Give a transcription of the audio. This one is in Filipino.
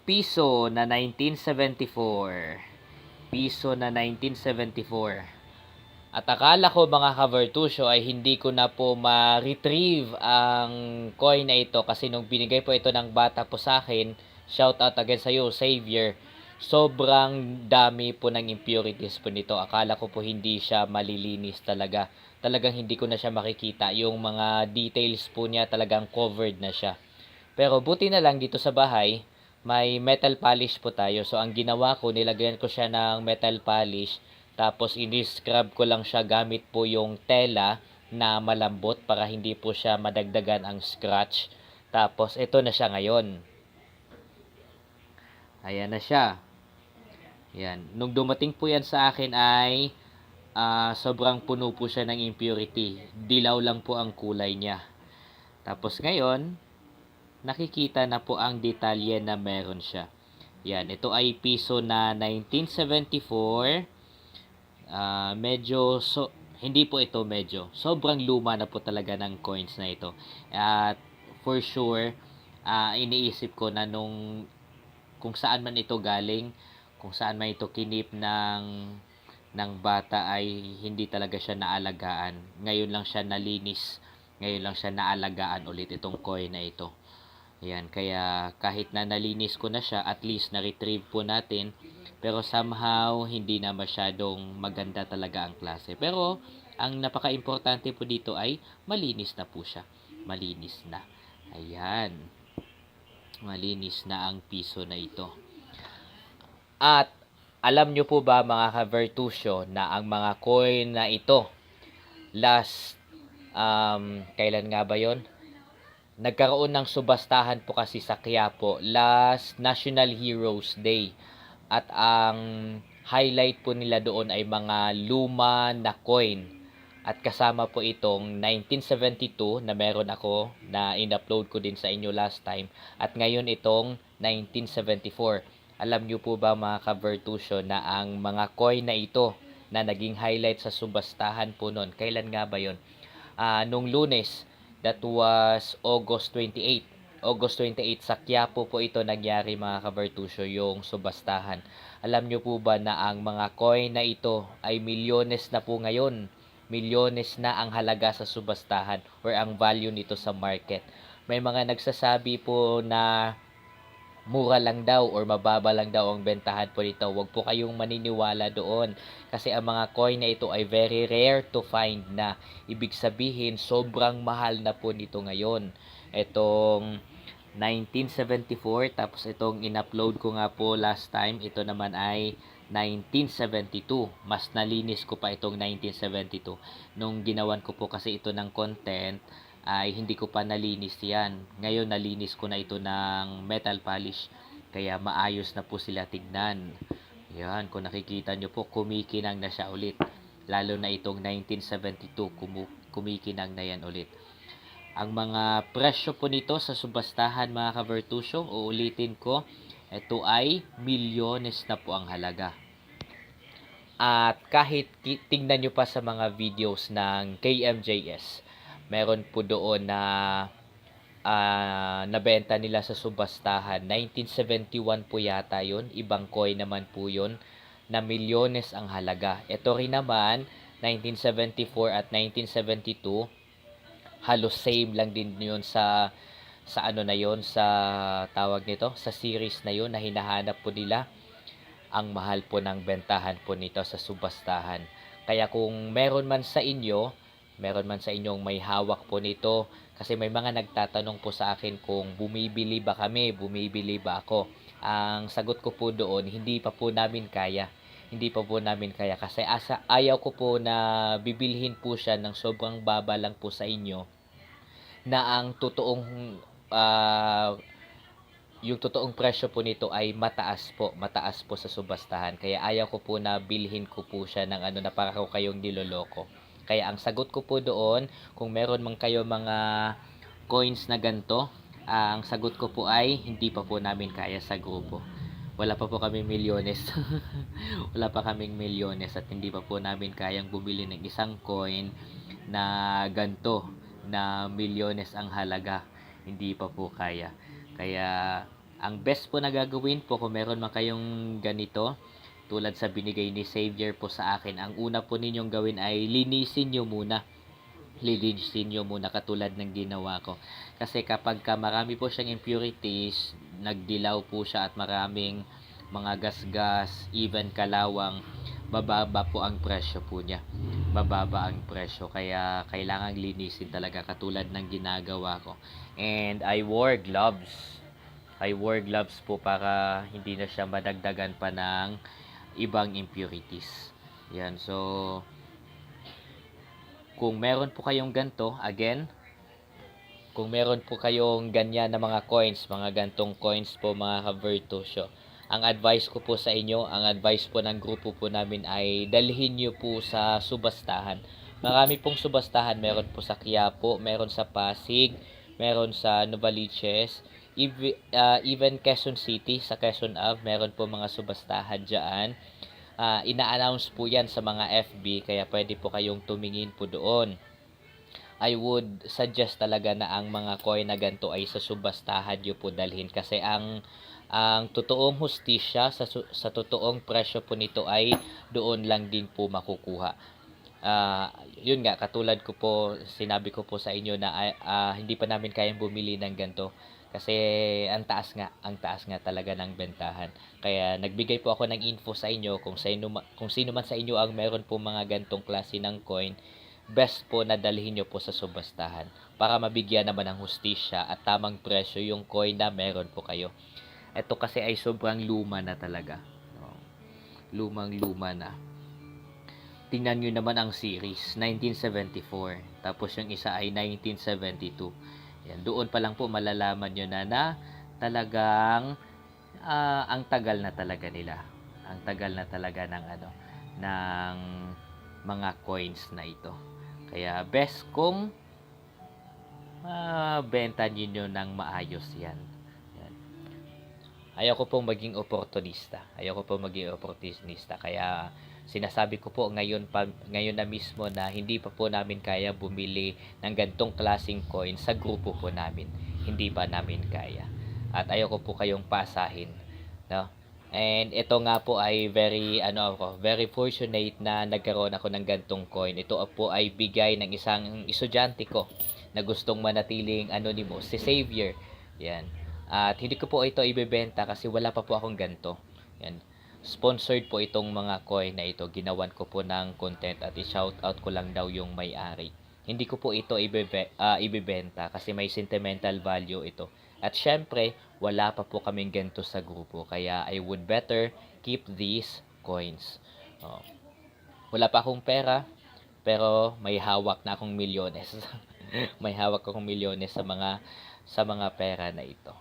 piso na 1974. Piso na 1974. At akala ko mga ka-Vertusio ay hindi ko na po ma-retrieve ang coin na ito kasi nung binigay po ito ng bata po sa akin, shout out again sa iyo, Xavier, sobrang dami po ng impurities po nito. Akala ko po hindi siya malilinis talaga. Talagang hindi ko na siya makikita. Yung mga details po niya talagang covered na siya. Pero buti na lang dito sa bahay, may metal polish po tayo. So ang ginawa ko, nilagyan ko siya ng metal polish. Tapos ini-scrub ko lang siya gamit po yung tela na malambot para hindi po siya madagdagan ang scratch. Tapos ito na siya ngayon. Ayan na siya. Yan. Nung dumating po yan sa akin ay sobrang puno po siya ng impurity. Dilaw lang po ang kulay niya. Tapos ngayon, nakikita na po ang detalye na meron siya. Yan, ito ay piso na 1974. Hindi po ito medyo. Sobrang luma na po talaga ng coins na ito. At for sure, iniisip ko na kung saan man ito galing, kung saan man ito kinip ng bata ay hindi talaga siya naalagaan. Ngayon lang siya nalinis. Ngayon lang siya naalagaan ulit itong coin na ito. Ayan, kaya kahit na nalinis ko na siya, at least na-retrieve po natin. Pero somehow, hindi na masyadong maganda talaga ang klase. Pero, ang napaka-importante po dito ay malinis na po siya. Malinis na. Ayan. Malinis na ang piso na ito. At, alam nyo po ba mga ka-Vertusio na ang mga coin na ito, kailan nga ba yon? Nagkaroon ng subastahan po kasi sa Quiapo last National Heroes Day. At ang highlight po nila doon ay mga luma na coin. At kasama po itong 1972 na meron ako na in-upload ko din sa inyo last time. At ngayon itong 1974. Alam nyo po ba mga ka-Vertusio na ang mga coin na ito na naging highlight sa subastahan po noon, kailan nga ba yon? Nung Lunes, that was August 28. August 28 sa Quiapo po ito nangyari mga ka-Vertusio, yung subastahan. Alam nyo po ba na ang mga coin na ito ay milyones na po ngayon? Milyones na ang halaga sa subastahan or ang value nito sa market. May mga nagsasabi po na mura lang daw or mababa lang daw ang bentahan po nito. Huwag po kayong maniniwala doon kasi ang mga coin na ito ay very rare to find na. Ibig sabihin, sobrang mahal na po nito ngayon. Itong 1974, tapos itong in-upload ko nga po last time, ito naman ay 1972. Mas nalinis ko pa itong 1972. Nung ginawan ko po kasi ito ng content, ay hindi ko pa nalinis yan. Ngayon nalinis ko na ito ng metal polish. Kaya maayos na po sila tignan. Yan, kung nakikita nyo po, kumikinang na siya ulit. Lalo na itong 1972, kumikinang na yan ulit. Ang mga presyo po nito sa subastahan mga ka-Vertusio, uulitin ko, ito ay milyones na po ang halaga. At kahit tingnan nyo pa sa mga videos ng KMJS, meron po doon na nabenta nila sa subastahan. 1971 po yata yun. Ibang coin naman po yun na milyones ang halaga. Ito rin naman, 1974 at 1972, halos same lang din yun sa ano na yun, sa tawag nito, sa series na yun na hinahanap po nila. Ang mahal po ng bentahan po nito sa subastahan. Kaya kung meron man sa inyong may hawak po nito, kasi may mga nagtatanong po sa akin kung bumibili ba ako. Ang sagot ko po doon, hindi pa po namin kaya. Hindi pa po namin kaya kasi ayaw ko po na bibilhin po siya ng sobrang baba lang po sa inyo na ang yung totoong presyo po nito ay mataas po sa subastahan. Kaya ayaw ko po na bilhin ko po siya ng na para ko kayong niloloko. Kaya ang sagot ko po doon, kung meron man kayo mga coins na ganito, ang sagot ko po ay hindi pa po namin kaya sa grupo. Wala pa po kaming milyones. Wala pa kaming milyones at hindi pa po namin kayang bumili ng isang coin na ganito, na milyones ang halaga. Hindi pa po kaya. Kaya Ang best po na gagawin po kung meron man kayong ganito, tulad sa binigay ni Xavier po sa akin, ang una po ninyong gawin ay linisin nyo muna. Lilinisin nyo muna katulad ng ginawa ko. Kasi kapag marami po siyang impurities, nagdilaw po siya at maraming mga gasgas, even kalawang, bababa po ang presyo po niya. Bababa ang presyo. Kaya kailangan linisin talaga katulad ng ginagawa ko. And I wore gloves. Po para hindi na siya madagdagan pa ng ibang impurities. Yan. So, kung meron po kayong ganto, again, kung meron po kayong ganyan na mga coins, mga gantong coins po mga ka-Virtusyo, ang advice ko po sa inyo, ang advice po ng grupo po namin ay dalhin nyo po sa subastahan. Marami pong subastahan, meron po sa Quiapo, meron sa Pasig, meron sa Novaliches, even Quezon City, sa Quezon Ave, meron po mga subastahan dyan. Ina-announce po yan sa mga FB, kaya pwede po kayong tumingin po doon. I would suggest talaga na ang mga coin na ganito ay sa subastahan nyo po dalhin, kasi ang totoong hustisya sa totoong presyo po nito ay doon lang din po makukuha. Yun nga, katulad ko po, sinabi ko po sa inyo na hindi pa namin kayang bumili ng ganito kasi ang taas nga talaga ng bentahan. Kaya nagbigay po ako ng info sa inyo kung sino man sa inyo ang meron po mga gantong klase ng coin, best po na dalhin nyo po sa subastahan para mabigyan naman ng hustisya at tamang presyo yung coin na meron po kayo. Ito kasi ay sobrang luma na talaga. Lumang-luma na. Tingnan nyo naman ang series, 1974. Tapos yung isa ay 1972. Yan, doon pa lang po malalaman nyo na talagang ang tagal na talaga nila. Ang tagal na talaga ng mga coins na ito. Kaya best kung benta niyo ng maayos yan. Ayoko pong maging oportunista. Kaya sinasabi ko po ngayon na mismo na hindi pa po namin kaya bumili ng gantong klaseng coin sa grupo po namin. Hindi pa namin kaya. At ayoko po kayong pasahin, no? And ito nga po ay very fortunate na nagkaroon ako ng gantong coin. Ito po ay bigay ng isang estudyante ko na gustong manatiling anonymous, si Xavier. Yan. At hindi ko po ito ibebenta kasi wala pa po akong ganito. Yan. Sponsored po itong mga coin na ito. Ginawan ko po ng content at i-shoutout ko lang daw yung may-ari. Hindi ko po ito ibebenta kasi may sentimental value ito. At syempre, wala pa po kaming ganito sa grupo. Kaya I would better keep these coins. Wala pa akong pera, pero may hawak na akong milyones. May hawak akong milyones sa mga pera na ito.